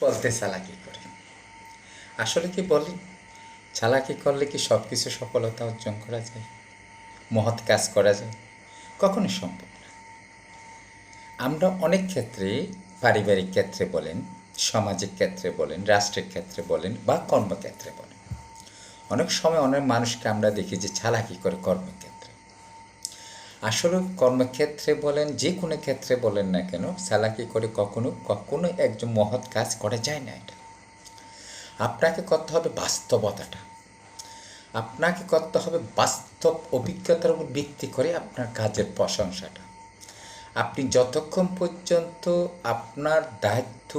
বলতে চালাকি করে। আসলে কি বলেন, চালাকি করলে কি সব কিছু সফলতা অর্জন করা যায়, মহৎ কাজ করা যায়? কখনো সম্ভব না। আমরা অনেক ক্ষেত্রে, পারিবারিক ক্ষেত্রে বলেন, সামাজিক ক্ষেত্রে বলেন, রাষ্ট্রের ক্ষেত্রে বলেন বা কর্মক্ষেত্রে বলেন, অনেক সময় অনেক মানুষকে আমরা দেখি যে চালাকি করে কর্মক্ষেত্রে। আসলে কর্মক্ষেত্রে বলেন, যে কোনো ক্ষেত্রে বলেন না কেন, চালাকি করে কখনো কখনো একজন মহৎ কাজ করা যায় না। এটা আপনাকে করতে হবে বাস্তবতাটা, আপনাকে করতে হবে বাস্তব অভিজ্ঞতার উপর ভিত্তি করে আপনার কাজের প্রশংসাটা। আপনি যতক্ষণ পর্যন্ত আপনার দায়িত্ব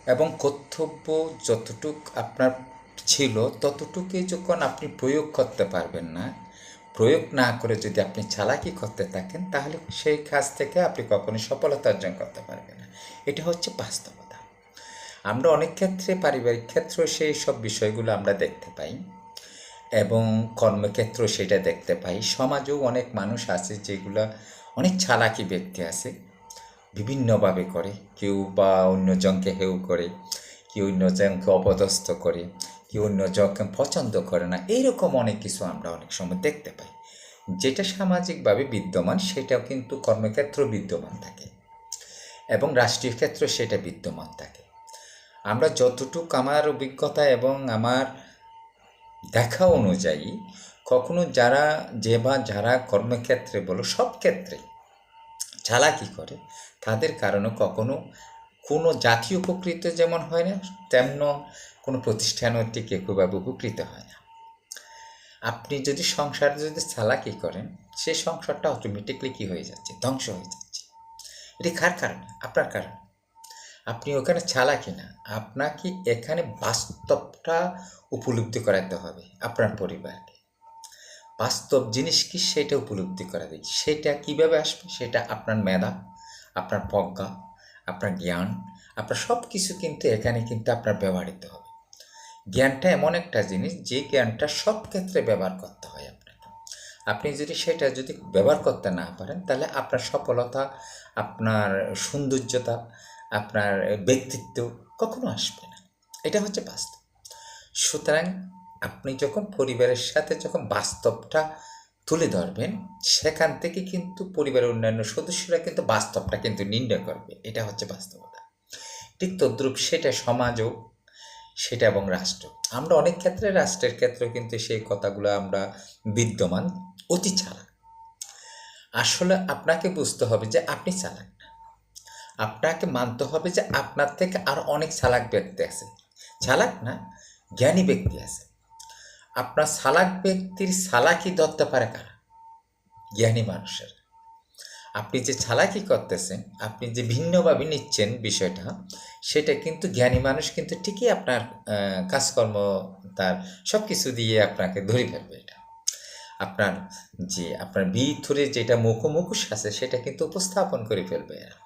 এবং কর্তব্য যতটুক আপনার ছিল ততটুকুই যখন আপনি প্রয়োগ করতে পারবেন না, প্রয়োগ না করে যদি আপনি চালাকি করতে থাকেন, তাহলে সেই কাজ থেকে আপনি কখনোই সফলতা অর্জন করতে পারবেন না। এটা হচ্ছে বাস্তবতা। আমরা অনেক ক্ষেত্রে, পারিবারিক ক্ষেত্রেও সেই সব বিষয়গুলো আমরা দেখতে পাই এবং কর্মক্ষেত্রেও সেটা দেখতে পাই। সমাজেও অনেক মানুষ আছে যেগুলো অনেক চালাকি ব্যক্তি আছে, বিভিন্নভাবে করে। কেউ বা অন্যজনকে হেয় করে, কেউ অন্যজনকে অপদস্থ করে, কেউ অন্যজনকে পছন্দ করে না। এইরকম অনেক কিছু আমরা অনেক সময় দেখতে পাই। যেটা সামাজিকভাবে বিদ্যমান সেটাও কিন্তু কর্মক্ষেত্রেও বিদ্যমান থাকে এবং রাষ্ট্রীয় ক্ষেত্রে সেটা বিদ্যমান থাকে। আমরা যতটুকু আমার অভিজ্ঞতা এবং আমার দেখা অনুযায়ী, কখনো যারা কর্মক্ষেত্রে বলো, সব ক্ষেত্রে চালাকি করে, তাদের কারণে কখনো কোনো জাতি উপকৃত যেমন হয় না, তেমন কোনো প্রতিষ্ঠানও ঠিক একইভাবে উপকৃত হয় না। আপনি যদি সংসারে যদি চালাকি করেন, সেই সংসারটা অটোমেটিকলি কী হয়ে যাচ্ছে, ধ্বংস হয়ে যাচ্ছে। এটি কার কারণে? আপনার কারণে। আপনি ওখানে চালাকি না, আপনাকে এখানে বাস্তবটা উপলব্ধি করাতে হবে। আপনার পরিবারকে বাস্তব জিনিস কি সেটা উপলব্ধি করা দিই। সেটা কীভাবে আসবে? সেটা আপনার মেধা, আপনার প্রজ্ঞা, আপনার জ্ঞান, আপনার সব কিছু কিন্তু এখানে কিন্তু আপনার ব্যবহৃত হবে। জ্ঞানটা এমন একটা জিনিস, যে জ্ঞানটা সব ক্ষেত্রে ব্যবহার করতে হয় আপনাকে। আপনি যদি সেটা যদি ব্যবহার করতে না পারেন, তাহলে আপনার সফলতা, আপনার সৌন্দর্যতা, আপনার ব্যক্তিত্ব কখনো আসবে না। এটা হচ্ছে বাস্তব। সুতরাং আপনি যখন পরিবারের সাথে যখন বাস্তবটা তুলে ধরবেন, সেখান থেকে কিন্তু পরিবারের অন্যান্য সদস্যরা কিন্তু বাস্তবটা কিন্তু নির্ণয় করবে। এটা হচ্ছে বাস্তবতা। ঠিক তদ্রূপ সেটা সমাজও, সেটা এবং রাষ্ট্র। আমরা অনেক ক্ষেত্রে রাষ্ট্রের ক্ষেত্রেও কিন্তু সেই কথাগুলো আমরা বিদ্যমান, অতি চালাক। আসলে আপনাকে বুঝতে হবে যে আপনি চালাক না, আপনাকে মানতে হবে যে আপনার থেকে আর অনেক চালাক ব্যক্তি আছে। চালাক না, জ্ঞানী ব্যক্তি আছে। আপনার চালাক ব্যক্তির চালাকি ধরতে পারে কারা? জ্ঞানী মানুষের। আপনি যে চালাকি করতেছেন, আপনি যে ভিন্নভাবে নিচ্ছেন বিষয়টা, সেটা কিন্তু জ্ঞানী মানুষ কিন্তু ঠিকই আপনার কাজকর্ম, তার সব কিছু দিয়ে আপনাকে ধরে ফেলবে। এটা আপনার আপনার ভিতরে যেটা মুখোমুখি আছে সেটা কিন্তু উপস্থাপন করে ফেলবে এরা।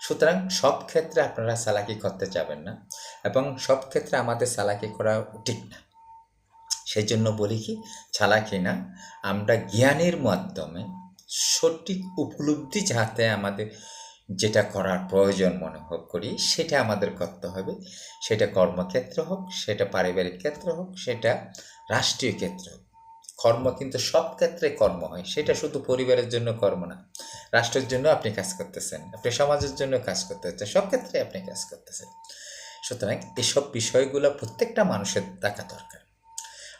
সুতরাং সব ক্ষেত্রে আপনারা চালাকি করতে যাবেন না এবং সব ক্ষেত্রে আমাদের চালাকি করা ঠিক না। সেই জন্য বলি কি, চালাকি না, আমরা জ্ঞানের মাধ্যমে সঠিক উপলব্ধি যাতে আমাদের যেটা করার প্রয়োজন মনে করি সেটা আমাদের করতে হবে। সেটা কর্মক্ষেত্র হোক, সেটা পারিবারিক ক্ষেত্র হোক, সেটা রাষ্ট্রীয় ক্ষেত্র হোক। কর্ম কিন্তু সব ক্ষেত্রে কর্ম হয়, সেটা শুধু পরিবারের জন্য কর্ম না। রাষ্ট্রের জন্য আপনি কাজ করতেছেন, আপনি সমাজের জন্য কাজ করতে হচ্ছে, সব ক্ষেত্রে আপনি কাজ করতেছেন। সুতরাং এসব বিষয়গুলো প্রত্যেকটা মানুষের দেখা দরকার।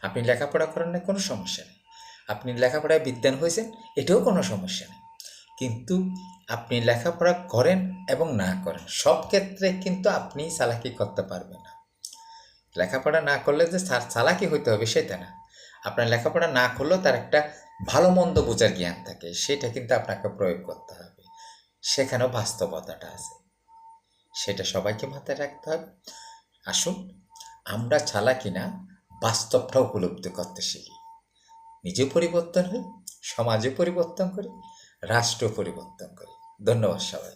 আপনি লেখাপড়া করেন না, কোনো সমস্যা নেই। আপনি লেখাপড়ায় বিদ্বান হয়েছেন, এটাও কোনো সমস্যা নেই। কিন্তু আপনি লেখাপড়া করেন এবং না করেন, সব ক্ষেত্রে কিন্তু আপনি চালাকি করতে পারবেন না। লেখাপড়া না করলে যে চালাকি হইতে হবে সেটা না। আপনার লেখাপড়া না করলেও তার একটা ভালো মন্দ বোঝার জ্ঞান থাকে, সেটা কিন্তু আপনাকে প্রয়োগ করতে হবে। সেখানেও বাস্তবতাটা আছে, সেটা সবাইকে মাথায় রাখতে হবে। আসুন আমরা চালাকি না, বাস্তবটা উপলব্ধি করতে শিখি। নিজে পরিবর্তন হই, সমাজে পরিবর্তন করি, রাষ্ট্র পরিবর্তন করি। ধন্যবাদ সবাই।